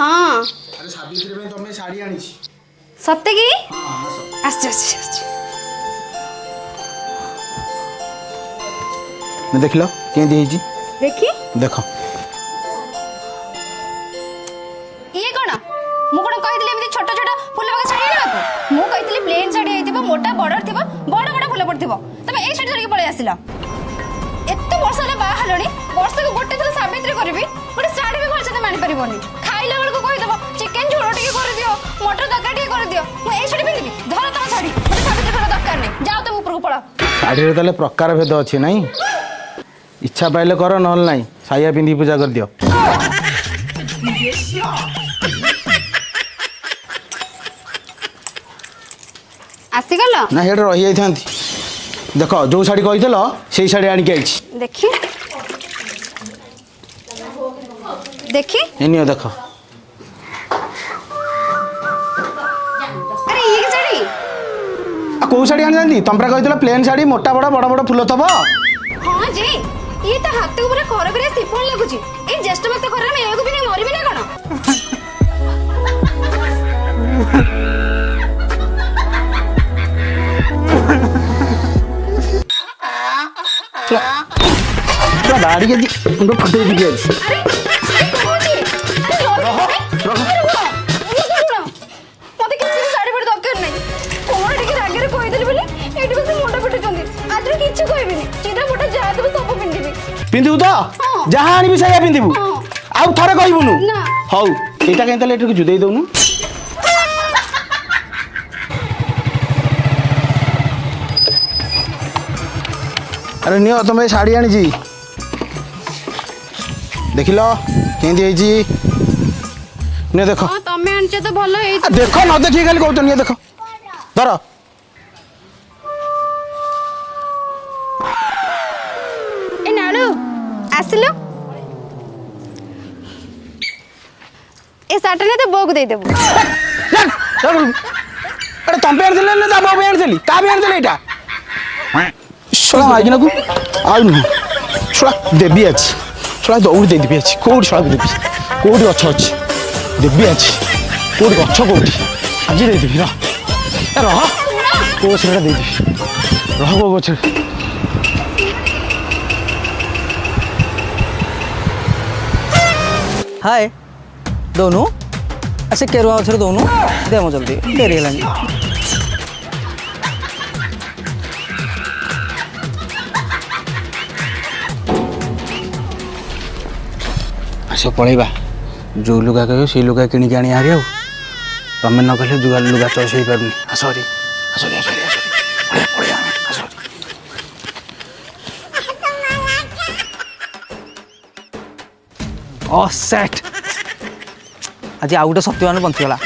हाँ अरे सावित्री में तुम साड़ी आनी सत्य की हाँ देख लो केंदी देखी देख ये कौन मु कौन कही छोट छोट फुल पका शाढ़ी आना मु कही प्लेन शाढ़ी होइतिबो मोटा बॉर्डर थिबो बड़ बड़ फुल पड़थिबो तमे ए शाढ़ी धरिक पळै आसिला एत्ते वर्ष होला बा हलणी वर्ष को गोटे थला सावित्री करबी गोटे शाढ़ी भी भल से मानि परिबोनी खाइला बेल को कहि देबो चिकन झोल टिके कर दियो मटर तरकारी टिके कर दियो मु ए शाढ़ी पिंदिबी धर तम शाढ़ी मते सावित्री कर दरकार नै जाओ तुम ऊपर को पळा शाढ़ी रे तले प्रकार भेद अछि नाही इच्छा पाइले कर नहल नाही साया पिंदी पूजा कर दियो आसी गलो ना हेड रही जाई थांती देखो जो साड़ी कहितलो सेही साड़ी आनी के आइछि देखी देखी एनियो देखो अरे ये की साड़ी आ को साड़ी आनी जानती तमरा कहितलो प्लेन साड़ी मोटा बड़ा बड़ बड़ फुल थबो हां जी ये तो हाथ को पूरा खर करे सिपण लागुची ए ज्येष्ठ मास खर में एगो भी नहीं मरिबे ना कोन तो दाढ़ी के उनको फटे दी गई अरे कोची अरे मते किसी साड़ी पर दरकार नहीं कोन टिके रागरे कोइ देली बोली एठी बस मोटा फटे चंदी आज रे किछ कहबी नहीं सीधा मोटा जा देबो सब पिंदिबी पिंदिबू तो जहां आनी भी साया पिंदिबू आउ थरे कहबुनु ना हौ एटा केन तले एटू जुदेई दउनु अरे नियो तुम साड़ी आनी जी देख लो केंदी है जी ने देखो हां तमे आनचे तो भलो हे देखो न देखी खाली कहतो नियो देखो धर ए नालू आसिलो ए साटा ने तो बोग दे देबो अरे तुम पे आनले ना बाबा पे आनली का भी आनले एटा छोड़ा आइना को आउ न छोड़ा देबी अछि छोड़ा दौड़ दे देबी अछि कोड छोड़ा देबी कोड गछ अछि देबी अछि कोड गछ कोडी आज दे देबी रह को छेड़ा दे देबी रह को गछ हाय दोनों अच्छा केरुआ गछ दोनों दे मो जल्दी देरी हेलानी आस पलैबा जो लुगा कह से लुगा किणिक आनी हारी आउ तमें न कहले जुआ लुगा चॉइस हो पारनी आसरी आसरी आसरी आसरी पड़े आसरी ओ सेट आज आउ गोटे सत्यवान बंचीगला